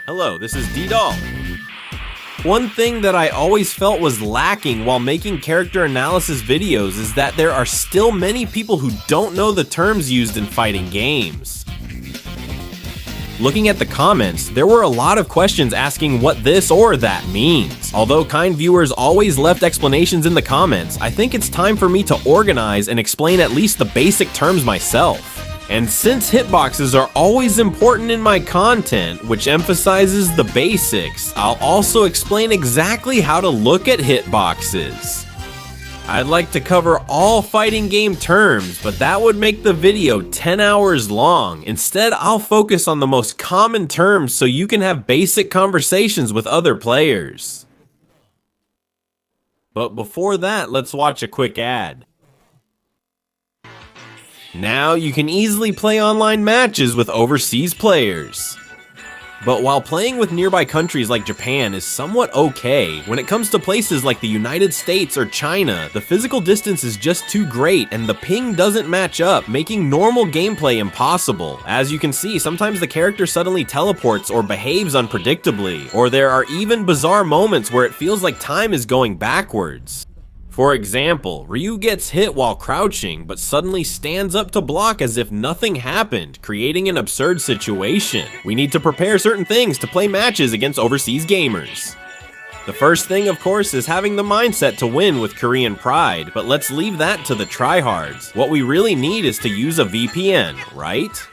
Hello, this is D-Doll. One thing that I always felt was lacking while making character analysis videos is that there are still many people who don't know the terms used in fighting games. Looking at the comments, there were a lot of questions asking what this or that means. Although kind viewers always left explanations in the comments, I think it's time for me to organize and explain at least the basic terms myself. And since hitboxes are always important in my content, which emphasizes the basics, I'll also explain exactly how to look at hitboxes. I'd like to cover all fighting game terms, but that would make the video 10 hours long. Instead, I'll focus on the most common terms so you can have basic conversations with other players. But before that, let's watch a quick ad. Now you can easily play online matches with overseas players. But while playing with nearby countries like Japan is somewhat okay, when it comes to places like the United States or China, the physical distance is just too great and the ping doesn't match up, making normal gameplay impossible. As you can see, sometimes the character suddenly teleports or behaves unpredictably, or there are even bizarre moments where it feels like time is going backwards. For example, Ryu gets hit while crouching, but suddenly stands up to block as if nothing happened, creating an absurd situation. We need to prepare certain things to play matches against overseas gamers. The first thing, of course, is having the mindset to win with Korean pride, but let's leave that to the tryhards. What we really need is to use a VPN, right?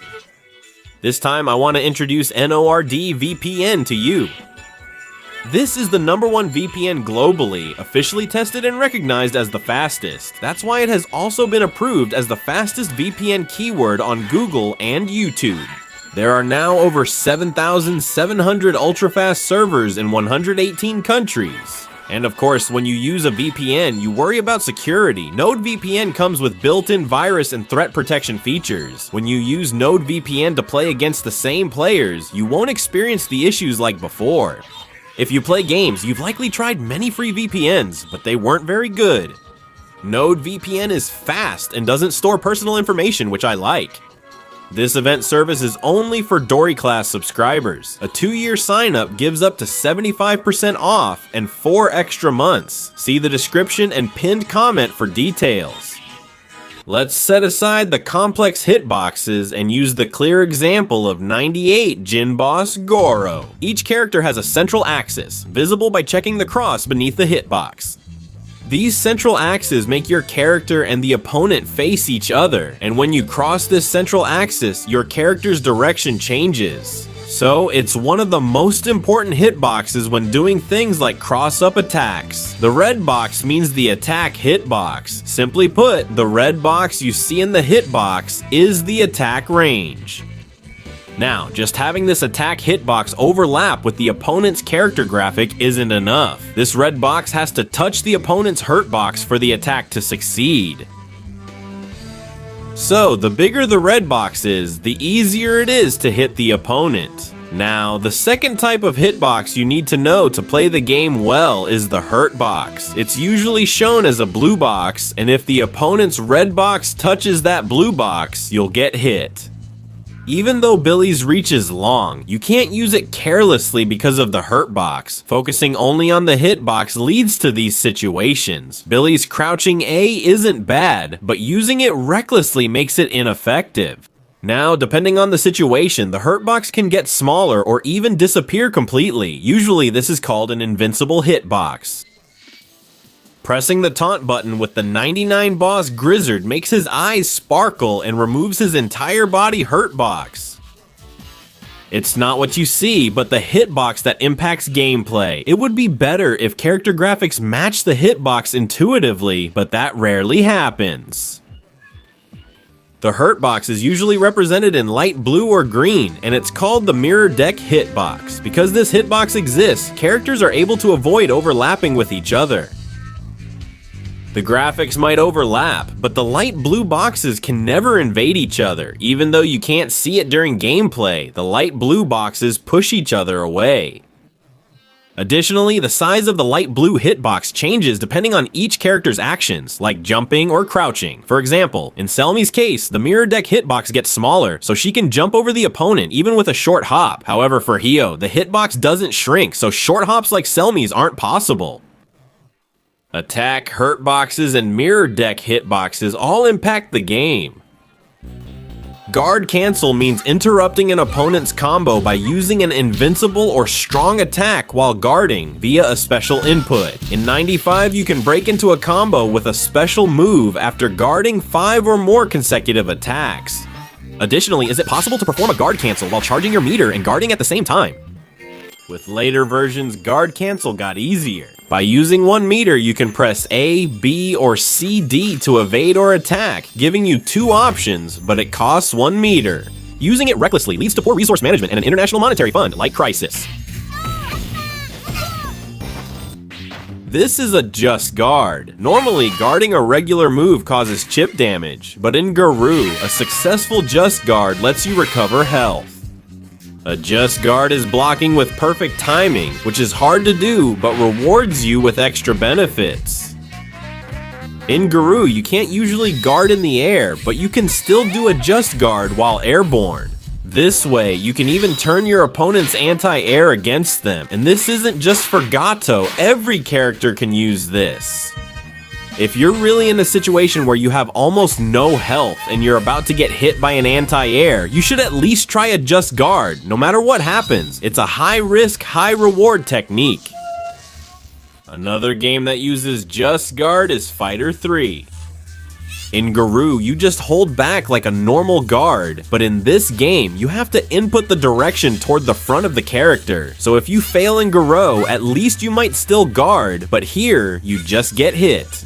This time I want to introduce NordVPN to you. This is the #1 VPN globally, officially tested and recognized as the fastest. That's why it has also been approved as the fastest VPN keyword on Google and YouTube. There are now over 7,700 ultra-fast servers in 118 countries. And of course, when you use a VPN, you worry about security. NordVPN comes with built-in virus and threat protection features. When you use NordVPN to play against the same players, you won't experience the issues like before. If you play games, you've likely tried many free VPNs, but they weren't very good. NordVPN is fast and doesn't store personal information, which I like. This event service is only for Dory class subscribers. A 2-year sign-up gives up to 75% off and 4 extra months. See the description and pinned comment for details. Let's set aside the complex hitboxes and use the clear example of 98 Jin Boss Goro. Each character has a central axis, visible by checking the cross beneath the hitbox. These central axes make your character and the opponent face each other, and when you cross this central axis, your character's direction changes. So, it's one of the most important hitboxes when doing things like cross-up attacks. The red box means the attack hitbox. Simply put, the red box you see in the hitbox is the attack range. Now, just having this attack hitbox overlap with the opponent's character graphic isn't enough. This red box has to touch the opponent's hurtbox for the attack to succeed. So, the bigger the red box is, the easier it is to hit the opponent. Now, the second type of hitbox you need to know to play the game well is the hurtbox. It's usually shown as a blue box, and if the opponent's red box touches that blue box, you'll get hit. Even though Billy's reach is long, you can't use it carelessly because of the hurtbox. Focusing only on the hitbox leads to these situations. Billy's crouching A isn't bad, but using it recklessly makes it ineffective. Now, depending on the situation, the hurtbox can get smaller or even disappear completely. Usually this is called an invincible hitbox. Pressing the taunt button with the 99 boss Grizzard makes his eyes sparkle and removes his entire body hurtbox. It's not what you see, but the hitbox that impacts gameplay. It would be better if character graphics match the hitbox intuitively, but that rarely happens. The hurtbox is usually represented in light blue or green, and it's called the mirror deck hitbox. Because this hitbox exists, characters are able to avoid overlapping with each other. The graphics might overlap, but the light blue boxes can never invade each other. Even though you can't see it during gameplay, the light blue boxes push each other away. Additionally, the size of the light blue hitbox changes depending on each character's actions, like jumping or crouching. For example, in Selmie's case, the mirror deck hitbox gets smaller, so she can jump over the opponent even with a short hop. However, for Hio, the hitbox doesn't shrink, so short hops like Selmie's aren't possible. Attack, hurtboxes, and mirror deck hitboxes all impact the game. Guard cancel means interrupting an opponent's combo by using an invincible or strong attack while guarding via a special input. In 95, you can break into a combo with a special move after guarding 5 or more consecutive attacks. Additionally, is it possible to perform a guard cancel while charging your meter and guarding at the same time? With later versions, guard cancel got easier. By using 1 meter, you can press A, B, or C, D to evade or attack, giving you 2 options, but it costs 1 meter. Using it recklessly leads to poor resource management and an international monetary fund like Crisis. This is a just guard. Normally, guarding a regular move causes chip damage, but in Garou, a successful just guard lets you recover health. A just guard is blocking with perfect timing, which is hard to do, but rewards you with extra benefits. In Garou, you can't usually guard in the air, but you can still do a just guard while airborne. This way, you can even turn your opponent's anti-air against them, and this isn't just for Gato, every character can use this. If you're really in a situation where you have almost no health and you're about to get hit by an anti-air, you should at least try a just guard, no matter what happens. It's a high-risk, high-reward technique. Another game that uses just guard is Fighter 3. In Garou, you just hold back like a normal guard, but in this game, you have to input the direction toward the front of the character. So if you fail in Garou, at least you might still guard, but here, you just get hit.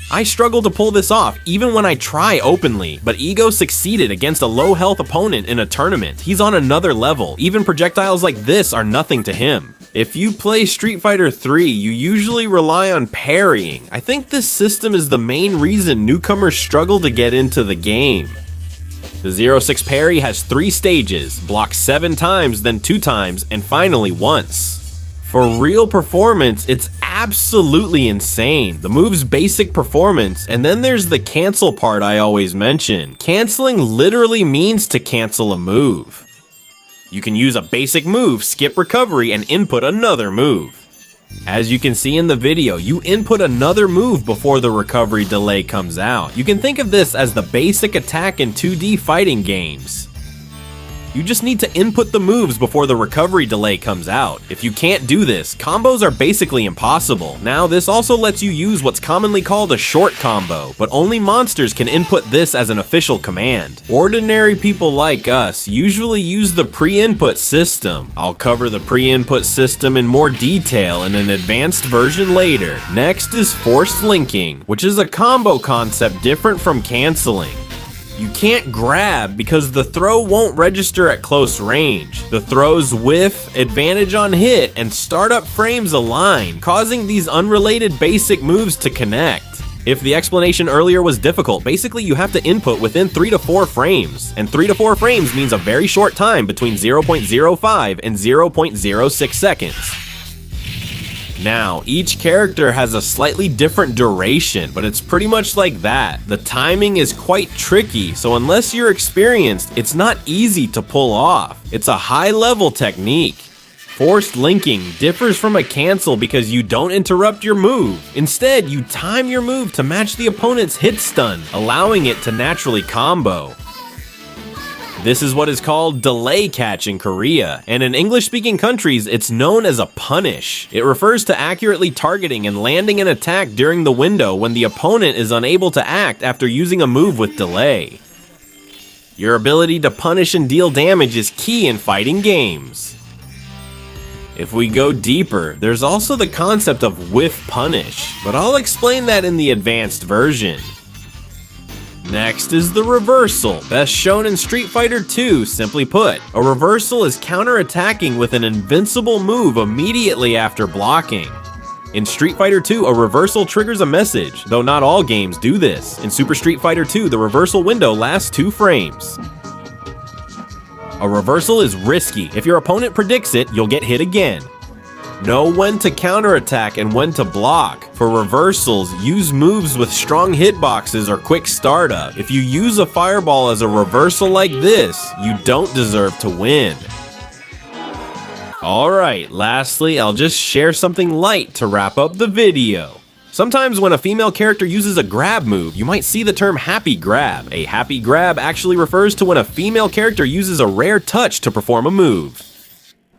I struggle to pull this off even when I try openly, but Ego succeeded against a low health opponent in a tournament. He's on another level. Even projectiles like this are nothing to him. If you play Street Fighter 3, you usually rely on parrying. I think this system is the main reason newcomers struggle to get into the game. The 0-6 parry has 3 stages, block 7 times, then 2 times, and finally once. For real performance, it's absolutely insane. The move's basic performance, and then there's the cancel part I always mention. Canceling literally means to cancel a move. You can use a basic move, skip recovery, and input another move. As you can see in the video, you input another move before the recovery delay comes out. You can think of this as the basic attack in 2D fighting games. You just need to input the moves before the recovery delay comes out. If you can't do this, combos are basically impossible. Now, this also lets you use what's commonly called a short combo, but only monsters can input this as an official command. Ordinary people like us usually use the pre-input system. I'll cover the pre-input system in more detail in an advanced version later. Next is forced linking, which is a combo concept different from canceling. You can't grab because the throw won't register at close range. The throws whiff, advantage on hit, and startup frames align, causing these unrelated basic moves to connect. If the explanation earlier was difficult, basically you have to input within 3 to 4 frames, and 3 to 4 frames means a very short time between 0.05 and 0.06 seconds. Now, each character has a slightly different duration, but it's pretty much like that. The timing is quite tricky, so unless you're experienced, it's not easy to pull off. It's a high-level technique. Forced linking differs from a cancel because you don't interrupt your move. Instead, you time your move to match the opponent's hit stun, allowing it to naturally combo. This is what is called delay catch in Korea, and in English-speaking countries, it's known as a punish. It refers to accurately targeting and landing an attack during the window when the opponent is unable to act after using a move with delay. Your ability to punish and deal damage is key in fighting games. If we go deeper, there's also the concept of whiff punish, but I'll explain that in the advanced version. Next is the reversal, best shown in Street Fighter 2, simply put. A reversal is counter-attacking with an invincible move immediately after blocking. In Street Fighter 2, a reversal triggers a message, though not all games do this. In Super Street Fighter 2, the reversal window lasts 2 frames. A reversal is risky. If your opponent predicts it, you'll get hit again. Know when to counterattack and when to block. For reversals, use moves with strong hitboxes or quick startup. If you use a fireball as a reversal like this, you don't deserve to win. Alright, lastly, I'll just share something light to wrap up the video. Sometimes when a female character uses a grab move, you might see the term happy grab. A happy grab actually refers to when a female character uses a rare touch to perform a move.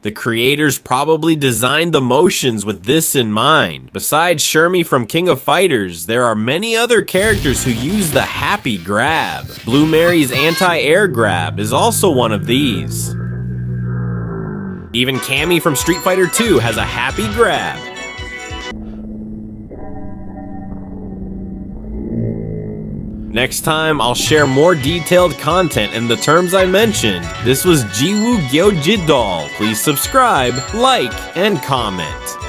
The creators probably designed the motions with this in mind. Besides Shermie from King of Fighters, there are many other characters who use the happy grab. Blue Mary's anti-air grab is also one of these. Even Cammy from Street Fighter 2 has a happy grab. Next time, I'll share more detailed content in the terms I mentioned. This was Jiwoo Gyeojidol. Please subscribe, like, and comment.